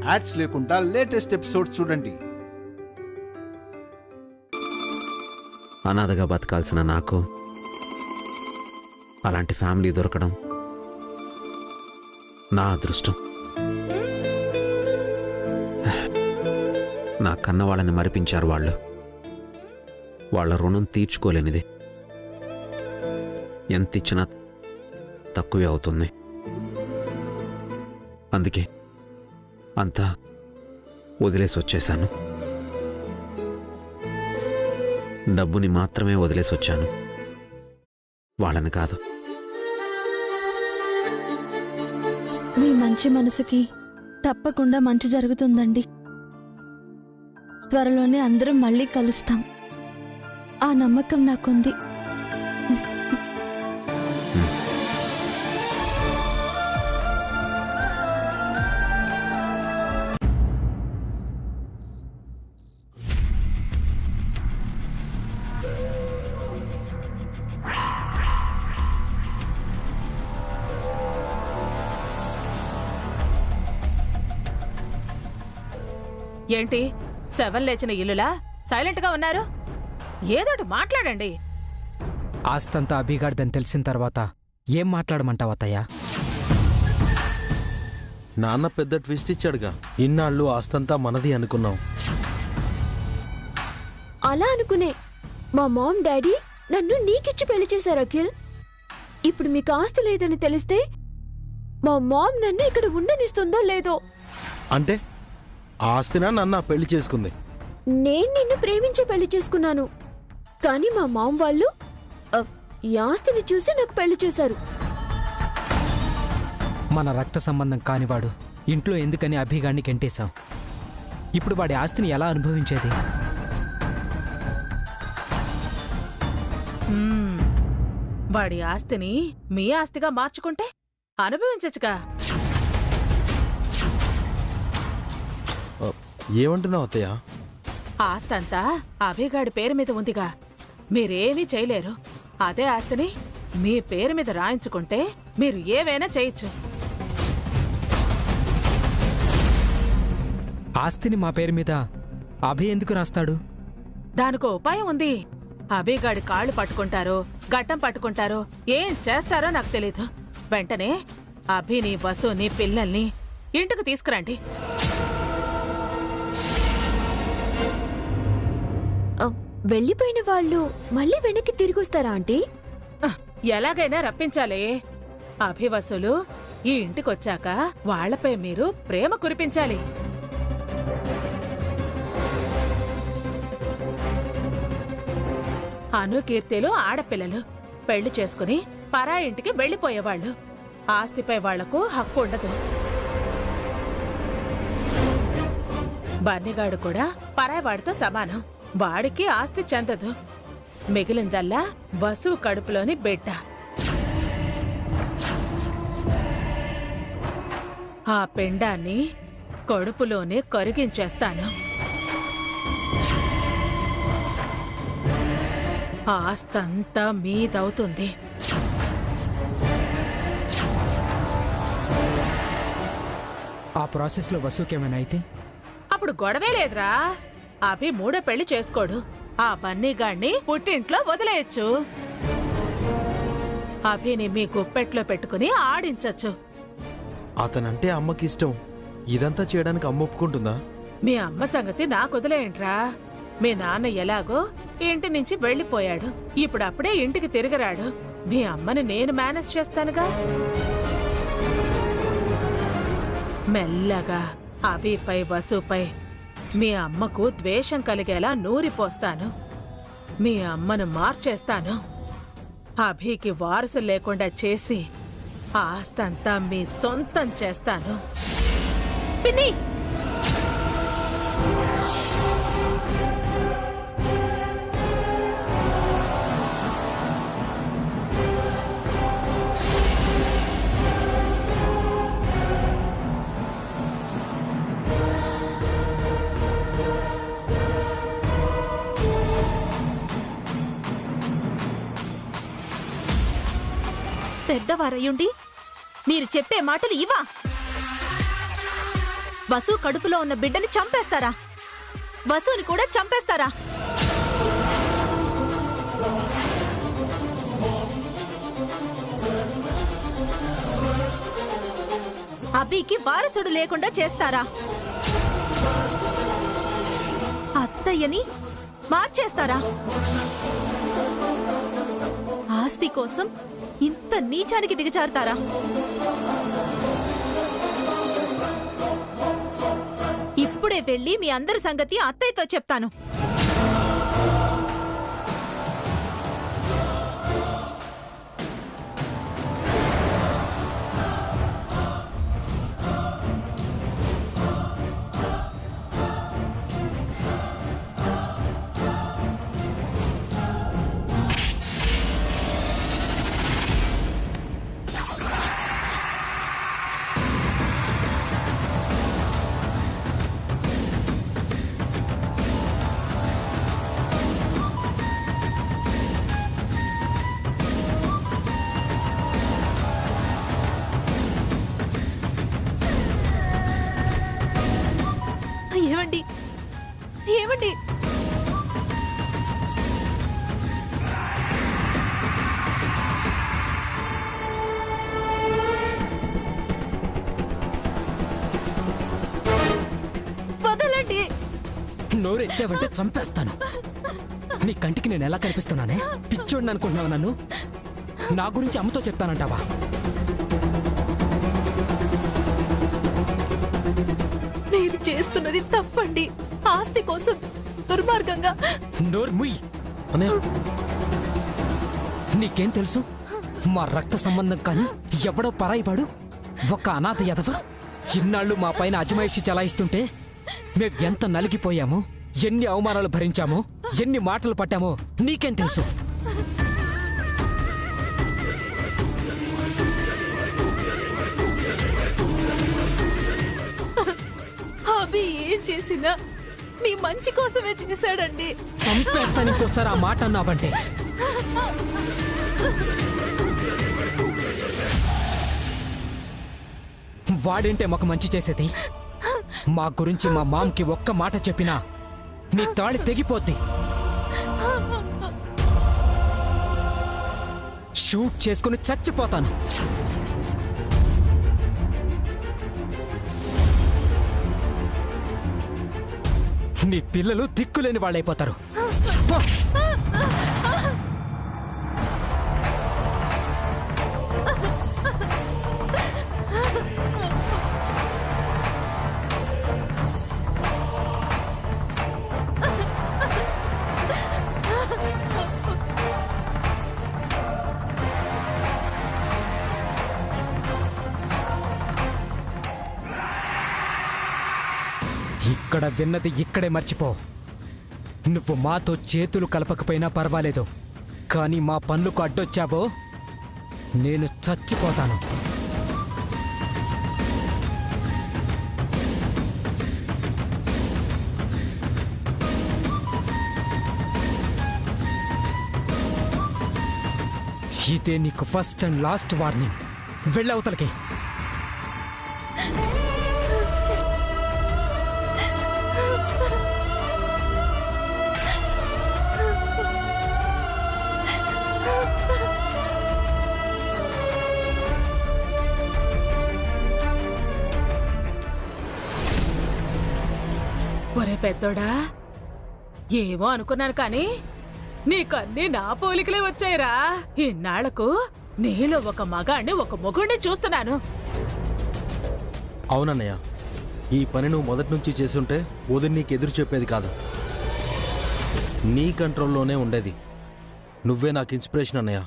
Ads లేకుండా latest episode చూడండి. అనాథగా బతకాల్సిన నాకు అలాంటి ఫ్యామిలీ దొరకడం నా అదృష్టం. నా కన్న వాళ్ళని మరిపించారు వాళ్ళు. వాళ్ళ రుణం తీర్చుకోలేనిది. ఎంత ఇచ్చినా తక్కువే అవుతుంది. అందుకే అంతా వదిలేసి వచ్చేశాను. డబ్బుని మాత్రమే వదిలేసి వచ్చాను, వాళ్ళని కాదు. మీ మంచి మనసుకి తప్పకుండా మంచి జరుగుతుందండి. త్వరలోనే అందరం మళ్ళీ కలుస్తాం. ఆ నమ్మకం నాకుంది. ఏంటి శవం లేచిన ఇల్లులా సైలెంట్ గా ఉన్నారు? ఏదోటి మాట్లాడండి. ఆస్తంతా అభిగాడిదని తెలిసిన తర్వాత ఏం మాట్లాడమంటావు అత్తయ్య? నాన్న పెద్ద ట్విస్ట్ ఇచ్చాడుగా. ఇన్నాళ్ళు ఆస్తంతా మనది అనుకున్నాం. అలా అనుకునే మా మామ్ డాడీ నన్ను నీకిచ్చి పెళ్లి చేశారు అఖిల్. ఇప్పుడు మీకు ఆస్తి లేదని తెలిస్తే మా మామ్ నన్ను ఇక్కడ ఉండనిస్తుందో లేదో. అంటే ఆస్తినా నన్న పెళ్లి చేసుకుంది? నేను నిన్ను ప్రేమించి పెళ్లి చేసుకున్నాను, కానీ మా మామ్ వాళ్ళు ఈ ఆస్తిని చూసి నాకు పెళ్లి చేశారు. మన రక్త సంబంధం కానివాడు ఇంట్లో ఎందుకని అభిగాడిని కెంటేశాం? ఇప్పుడు వాడి ఆస్తిని ఎలా అనుభవించేది? వాడి ఆస్తిని మీ ఆస్తిగా మార్చుకుంటే అనుభవించచ్చుగా. ఏమంటున్నావు అత్తయ్య? ఆస్తంతా అభిగాడి పేరు మీద ఉందిగా, మీరేమీ చేయలేరు. అదే ఆస్తిని మీ పేరు మీద రాయించుకుంటే మీరు ఏవైనా చేయొచ్చు. ఆస్తిని మా పేరు మీద అభి ఎందుకు రాస్తాడు? దానికో ఉపాయం ఉంది. అభిగాడి కాళ్ళు పట్టుకుంటారో గడ్డం పట్టుకుంటారో ఏం చేస్తారో నాకు తెలీదు. వెంటనే అభిని వసుని పిల్లల్ని ఇంటికి తీసుకురండి. వెళ్ళిపోయిన వాళ్ళు మళ్ళీ వెనక్కి తిరిగి వస్తారా ఆంటీ? ఎలాగైనా రప్పించాలి. అభివసులు ఈ ఇంటికొచ్చాక వాళ్లపై మీరు ప్రేమ కురిపించాలి. అనుకీర్తిలు ఆడపిల్లలు పెళ్లి చేసుకుని పరా ఇంటికి వెళ్లిపోయేవాళ్లు. ఆస్తిపై వాళ్లకు హక్కు ఉండదు. బన్నిగాడు కూడా పరాయవాడితో సమానం. వాడికి ఆస్తి చెందదు. మిగిలిందల్లా వసు కడుపులోని బిడ్డ. ఆ పిండాన్ని కడుపులోనే కరిగించేస్తాను. ఆస్తంతా మీదవుతుంది. ఆ ప్రాసెస్లో వసుకేమైనా అయితే అప్పుడు గొడవే లేదురా. అభి మూడో పెళ్లి చేసుకోడు. ఆ బన్నీగాడిని పుట్టింట్లో వదిలేయచ్చు. అభిని మీ గుప్పెట్లో పెట్టుకుని ఆడించచ్చు. అతనంటే అమ్మకి ఇష్టం. ఇదంతా చేయడానికి అమ్మ ఒప్పుకుంటుందా? మీ అమ్మ సంగతి నాకు వదిలేయంట్రా. మీ నాన్న ఎలాగో ఇంటి నుంచి వెళ్లిపోయాడు. ఇప్పుడు అప్పుడే ఇంటికి తిరిగిరాడు. మీ అమ్మని నేను మేనేజ్ చేస్తానుగా. మెల్లగా అభిపై వసుపై మీ అమ్మకు ద్వేషం కలిగేలా నూరిపోస్తాను. మీ అమ్మను మార్చేస్తాను. అభికి వారసు లేకుండా చేసి ఆస్తంతా మీ సొంతం చేస్తాను. పిన్ని, పెద్దవారయ్యుండి మీరు చెప్పే మాటలు ఇవా? వసు కడుపులో ఉన్న బిడ్డని చంపేస్తారా? వసుని కూడా చంపేస్తారా? అభికి వారసుడు లేకుండా చేస్తారా? అత్తయ్యని మార్చేస్తారా? ఆస్తి కోసం ఇంత నీచానికి దిగజారుతారా? ఇప్పుడే వెళ్ళి మీ అందరి సంగతి అత్తయ్యతో చెప్తాను. ఏమండి ఏమండి వదలండి. నోరెత్తావంటే చంపేస్తాను. నీ కంటికి నేను ఎలా కనిపిస్తున్నానే? పిచ్చోడిని అనుకుంటున్నావు నన్ను? నా గురించి అమ్మతో చెప్తానంటావా? నేను చేస్తున్నది తప్పండి. ఆస్తి కోసం దుర్మార్గంగా. నోర్ముయ్. అనే నీకేం తెలుసు? మా రక్త సంబంధం కానీ ఎవడో పరాయివాడు, ఒక అనాథ యదవ ఇన్నాళ్ళు మా పైన అజమాయిషి చలాయిస్తుంటే మేం ఎంత నలిగిపోయామో, ఎన్ని అవమానాలు భరించామో, ఎన్ని మాటలు పట్టామో నీకేం తెలుసు? అభి ఏం చేసినా మీ మంచి కోసమే చేశాడండి. చంపేస్తాను ఇంకోసారి ఆ మాట అన్నావంటే. వాడేంటే మాకు మంచి చేసేది? మా గురించి మా మామ్కి ఒక్క మాట చెప్పినా నీ తాళి తెగిపోద్ది. షూట్ చేసుకుని చచ్చిపోతాను. నీ పిల్లలు దిక్కులేని వాళ్ళైపోతారు. పో. ఇక్కడ విన్నది ఇక్కడే మర్చిపో. నువ్వు మాతో చేతులు కలపకపోయినా పర్వాలేదు, కానీ మా పనులకు అడ్డొచ్చావో నేను చచ్చిపోతాను. ఇదే నీకు ఫస్ట్ అండ్ లాస్ట్ వార్నింగ్. వెళ్ళవతలకి. ఒరే పెద్దోడా, ఏమో అనుకున్నాను కానీ నీకన్నీ నా పోలికలే వచ్చాయిరా. ఇన్నాళ్లకు నీలో ఒక మగాణ్ణి, ఒక మొగుణ్ణి చూస్తున్నాను. అవునన్నయ్య, ఈ పని నువ్వు మొదటి నుంచి చేసుంటే వదిలి నీకు ఎదురు చెప్పేది కాదు. నీ కంట్రోల్లోనే ఉండేది. నువ్వే నాకు ఇన్స్పిరేషన్ అన్నయ్య.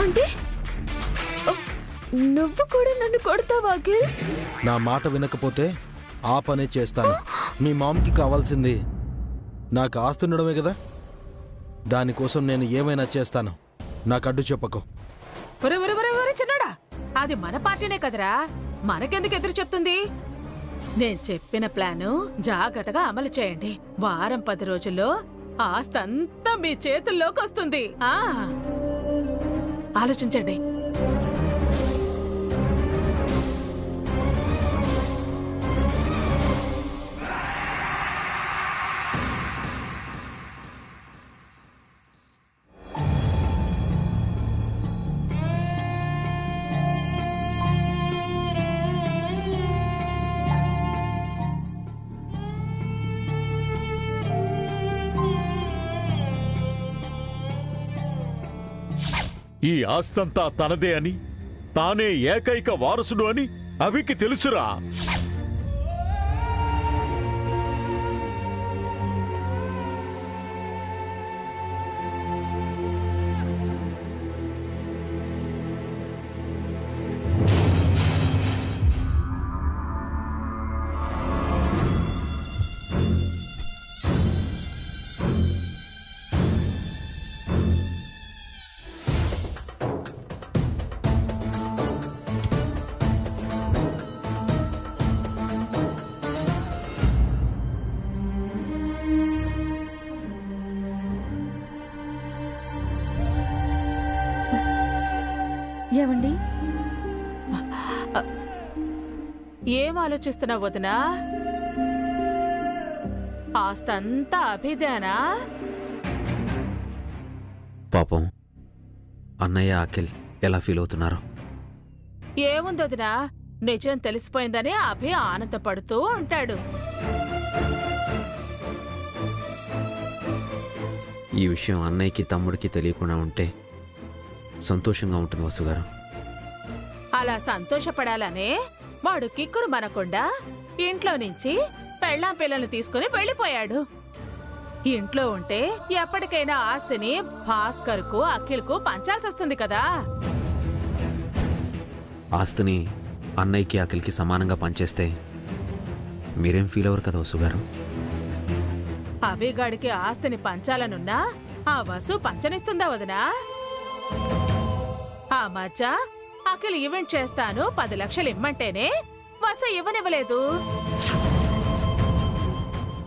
అంటే నువ్వు కూడా నన్ను కొడతావా అఖిల్? నా మాట వినకపోతే ఆ పనే చేస్తాను. మీ మామ్కి కావాల్సింది నాకు ఆస్తుండడమే కదా. దానికోసం నేను ఏమైనా చేస్తాను. నాకు అడ్డు చెప్పకు. ఒరే ఒరే ఒరే ఒరే చిన్నడా, అది మన పార్టీనే కదరా, మనకెందుకు ఎదురు చెప్తుంది? నేను చెప్పిన ప్లాను జాగ్రత్తగా అమలు చేయండి. వారం 10 రోజుల్లో ఆస్తంతా మీ చేతుల్లోకి వస్తుంది. ఆలోచించండి. ఈ ఆస్తంతా తనదే అని, తానే ఏకైక వారసుడు అని అభికి తెలుసురా. ఏవండి? ఏం ఆలోచిస్తున్నావు వదినా? ఆస్తంతా అభిదేనా? పాపం అన్నయ్య అఖిల్ ఎలా ఫీల్ అవుతున్నారు? ఏముంది వదినా, నిజం తెలిసిపోయిందని అభి ఆనందపడుతూ ఉంటాడు. ఈ విషయం అన్నయ్యకి తమ్ముడికి తెలియకుండా ఉంటే సంతోషంగా ఉంటుంది వసుగారు. అలా సంతోషపడాలనే వాడు కిక్కురు మనకుండా ఇంట్లో నుంచి పెళ్ళాం పిల్లల్ని తీసుకుని వెళ్ళిపోయాడు. ఇంట్లో ఉంటే ఎప్పటికైనా ఆస్తిని భాస్కర్కు అఖిల్కు పంచాల్సి వస్తుంది కదా. ఆస్తిని అన్నయ్యకి అఖిల్కి సమానంగా పనిచేస్తే మీరేం ఫీల్ అవ్వరు కదా వసుగారు? అభిగాడికి ఆస్తిని పంచాలనున్నా ఆ వసు పంచనిస్తుందా వదినా? ఆ మధ్య అఖిల్ ఈవెంట్ చేస్తాను 10 లక్షలు ఇమ్మంటేనే వసు ఇవ్వనివ్వలేదు.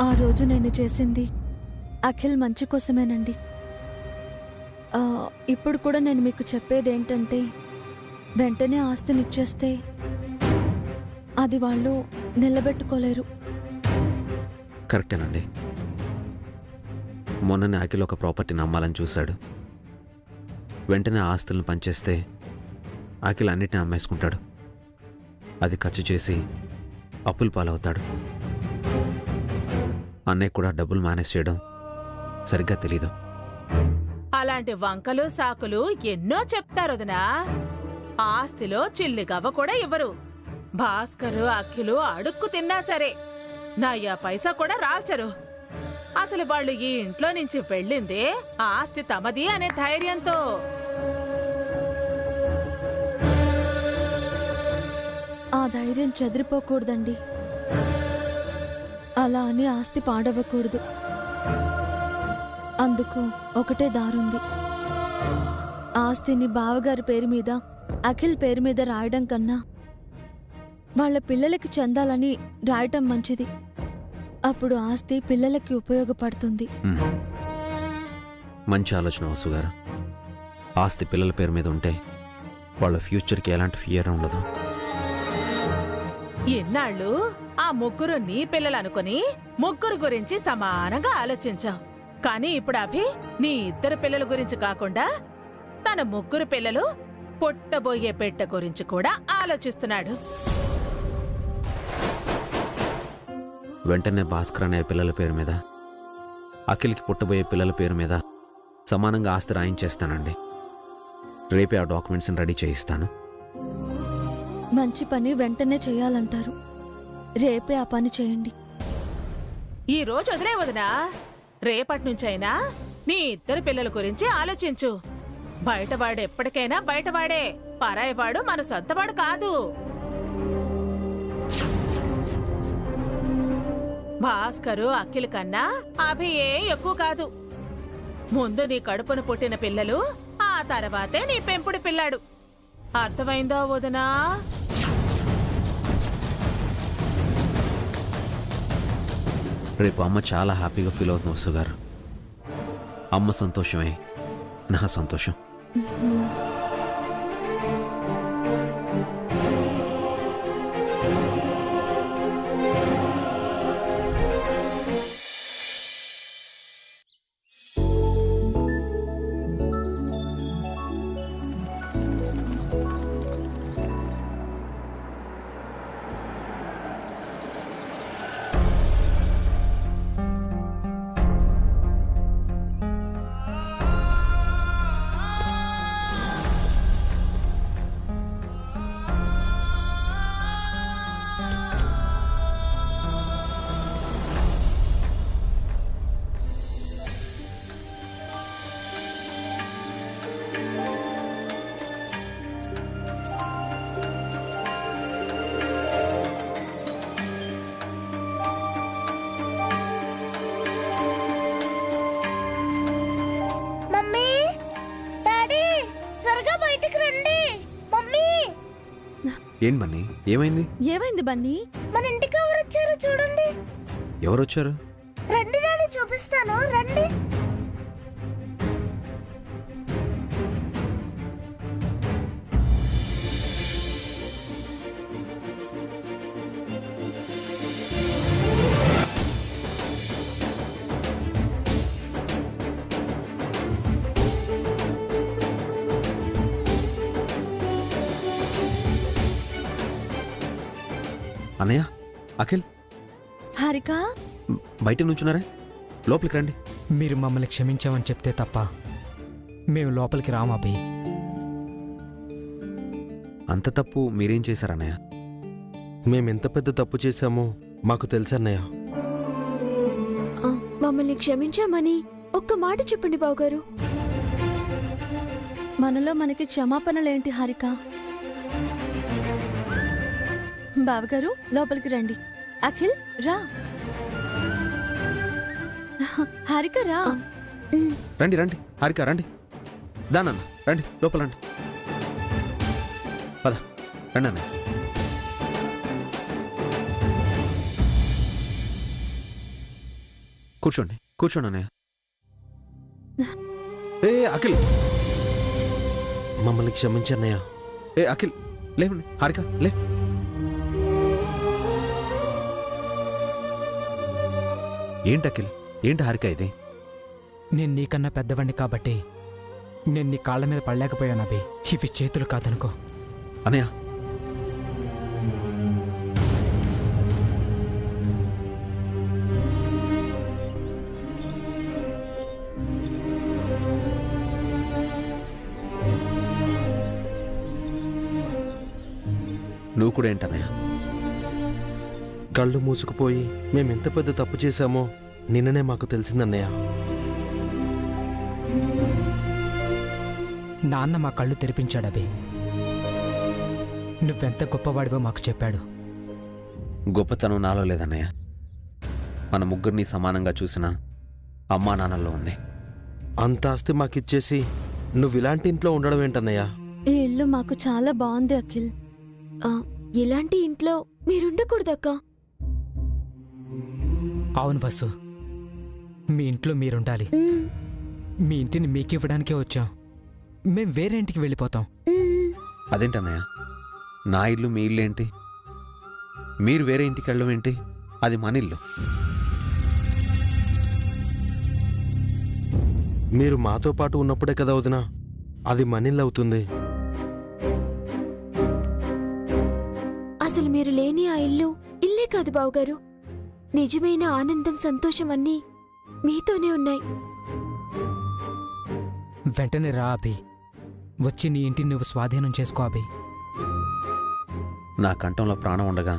ఆ రోజు నేను చేసింది అఖిల్ మంచి కోసమేనండి. ఇప్పుడు కూడా నేను మీకు చెప్పేదేంటంటే, వెంటనే ఆస్తినిచ్చేస్తే అది వాళ్ళు నిలబెట్టుకోలేరు. కరెక్టేనండి. మొన్ననే అఖిల్ ఒక ప్రాపర్టీని అమ్మాలని చూశాడు. వెంటనే ఆస్తులను పంచేస్తే అఖిల్ అన్నిటిని అమ్మేసుకుంటాడు. అది ఖర్చు చేసి అప్పుల పాలవుతాడు. అన్నయ్య కూడా డబ్బులు మేనేజ్ చేయడం సరిగ్గా తెలీదు. అలాంటి వంకలు సాకులు ఎన్నో చెప్తారు వదినా. ఆస్తిలో చిల్లి గవ్వ కూడా ఇవ్వరు. భాస్కరు అఖిలు అడుక్కు తిన్నా సరే నయ్యా పైసా కూడా రాల్చరు. అసలు వాళ్ళు ఈ ఇంట్లో నుంచి వెళ్ళిందే ఆస్తి తమది అనే ధైర్యంతో. ఆ ధైర్యం చెదిరిపోకూడదండి. అలా అని ఆస్తి పాడవ్వకూడదు. అందుకు ఒకటే దారుంది. ఆస్తిని బావగారి పేరు మీద అఖిల్ పేరు మీద రాయడం కన్నా వాళ్ళ పిల్లలకి చెందాలని రాయటం మంచిది. అప్పుడు ఆస్తి పిల్లలకి ఉపయోగపడుతుంది. మంచి ఆలోచన వసుగారు. ఆస్తి పిల్లల పేరు మీద ఉంటే వాళ్ళ ఫ్యూచర్కి ఎలాంటి ఫియర్ ఉండదు. ఎన్నాళ్ళు ఆ ముగ్గురు నీ పిల్లలు అనుకుని ముగ్గురు గురించి సమానంగా ఆలోచించావు. కానీ ఇప్పుడు అభి నీ 2 పిల్లల గురించి కాకుండా తన 3 పిల్లలు పుట్టబోయే బిడ్డ గురించి కూడా ఆలోచిస్తున్నాడు. వెంటనే భాస్కర్ అనే పిల్లల పేరు మీద అఖిల్కి పుట్టబోయే పిల్లల పేరు మీద సమానంగా ఆస్తి రాయించేస్తానండి. రేపే ఆ డాక్యుమెంట్స్ని రెడీ చేయిస్తాను. మంచి పని వెంటనే చేయాలంటారు. రేపే ఆ పని చేయండి. ఈ రోజు వదిలే వదినా, రేపటి నుంచైనా నీ 2 పిల్లల గురించి ఆలోచించు. బయటవాడు ఎప్పటికైనా బయటవాడే, పరాయివాడు మన సొంతవాడు కాదు. భాస్కరు అఖిల్ కన్నా అభియే ఎక్కువ కాదు. ముందు నీ కడుపును పుట్టిన పిల్లలు, ఆ తర్వాతే నీ పెంపుడు పిల్లాడు. అర్థమైందా వదినా? రేపు అమ్మ చాలా హ్యాపీగా ఫీల్ అవుతుంది వసుగారు. అమ్మ సంతోషమే నా సంతోషం. ఏం బన్నీ, ఏమైంది? ఏమైంది బన్నీ? మన ఇంటికి ఎవరు వచ్చారో చూడండి. ఎవరొచ్చారు? రండి రండి చూపిస్తాను, రండి. అన్నయ్య, అఖిల్ హారిక, బయట నుంచున్నారే, లోపలికి రండి. మీరు మమ్మల్ని క్షమించామని చెప్తే తప్ప మేము లోపలికి రాము అభి. అంత తప్పు మీరేం చేశారన్నయ్య? మేమెంత పెద్ద తప్పు చేశామో మాకు తెలుసన్నయ్య. మమ్మల్ని క్షమించామని ఒక్క మాట చెప్పండి బావగారు. మనలో మనకి క్షమాపణలేంటి హారిక? బావగారు లోపలికి రండి. అఖిల్ రా. హారిక రా. రండి రండి, హారిక రండి. దానన్న రండి, లోపల రండి. పద రండి అన్నయ్య. కూర్చోండి కూర్చోండి అన్నయ్య. ఏ అఖిల్, మమ్మల్ని క్షమించన్నయ్య. ఏ అఖిల్ లేవండి. హారిక లే. ఏంటి అఖిల్, ఏంటి హారిక ఇది? నేను నీకన్నా పెద్దవాణ్ణి కాబట్టి నేను నీ కాళ్ళ మీద పడలేకపోయాను అభి. ఇవి చేతులు కాదనుకో. అనయ్య, నువ్వు కూడా ఏంటన్నయ్య? కళ్ళు మూసుకుపోయి మేమెంత పెద్ద తప్పు చేశామో నిన్ననే మాకు తెలిసిందన్నయ్య. నాన్న మా కళ్ళు తెరిపించాడు అభి. నువ్వెంత గొప్పవాడివో మాకు చెప్పాడు. గొప్పతనం నాలో లేదన్నయ్య. మన ముగ్గురిని సమానంగా చూసిన అమ్మా నాన్నల్లో ఉంది. అంత ఆస్తి మాకిచ్చేసి నువ్వు ఇలాంటి ఇంట్లో ఉండడం ఏంటన్నయ్య? ఈ ఇల్లు మాకు చాలా బాగుంది అఖిల్. ఇలాంటి ఇంట్లో మీరుండకూడదక్కా. అవును వసు, మీ ఇంట్లో మీరుండాలి. మీ ఇంటిని మీకివ్వడానికే వచ్చాం. మేం వేరే ఇంటికి వెళ్ళిపోతాం. అదేంటన్నయ్య, నా ఇల్లు మీ ఇల్లు ఏంటి? మీరు వేరే ఇంటికి వెళ్ళడం ఏంటి? అది మన ఇల్లు. మీరు మాతో పాటు ఉన్నప్పుడే కదా వదినా అది మనిల్లు అవుతుంది. అసలు మీరు లేని ఆ ఇల్లు ఇల్లే కాదు బావగారు. నిజమైన ఆనందం, సంతోషం అన్నీ మీతోనే ఉన్నాయి. వెంటనే రా అభి. వచ్చి నీ ఇంటిని నువ్వు స్వాధీనం చేసుకో అభి. నా కంఠంలో ప్రాణం ఉండగా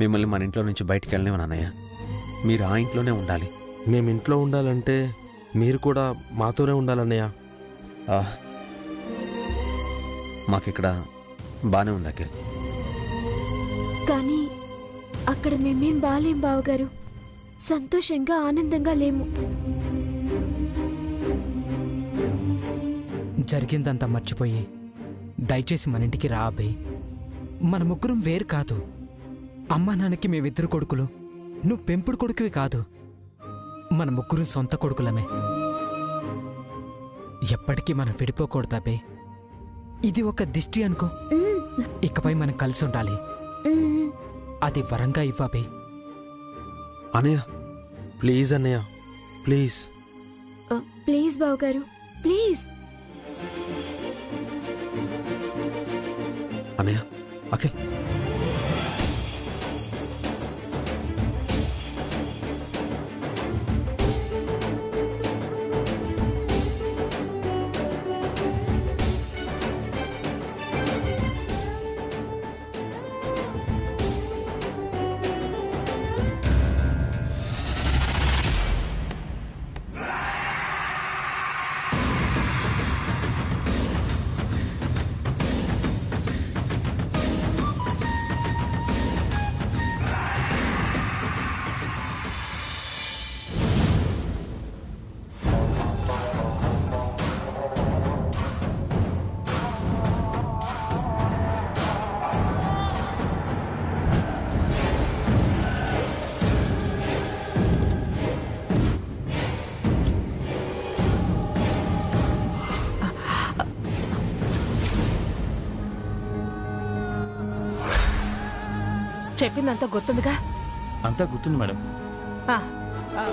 మిమ్మల్ని మన ఇంట్లో నుంచి బయటికి వెళ్ళలేమని అన్నయ్య. మీరు ఆ ఇంట్లోనే ఉండాలి. మేమింట్లో ఉండాలంటే మీరు కూడా మాతోనే ఉండాలన్నయ్య. మాకిక్కడ బానే ఉంది అఖిల్. కానీ అక్కడ మేమేం బాలేం బావగారు. సంతోషంగా, ఆనందంగా లేము. జరిగిందంతా మర్చిపోయి దయచేసి మన ఇంటికి రా అభి. మన ముగ్గురం వేరు కాదు. అమ్మా నాన్నకి మేమిద్దరు కొడుకులు. నువ్వు పెంపుడు కొడుకువి కాదు. మన ముగ్గురు సొంత కొడుకులమే. ఎప్పటికీ మనం విడిపోకూడదు అబ్బే. ఇది ఒక దిష్టి అనుకో. ఇకపై మనం కలిసి ఉండాలి. అది వరంగా ఇవ్వబే. అనయ్య ప్లీజ్ అన్నయ్య, ప్లీజ్. ప్లీజ్ బావగారు, ప్లీజ్. అనయ్య, అఖిల్ చెప్పిందంతా గుర్తుందిగా? అంతా గుర్తుంది మేడం. ఆ, ఆ.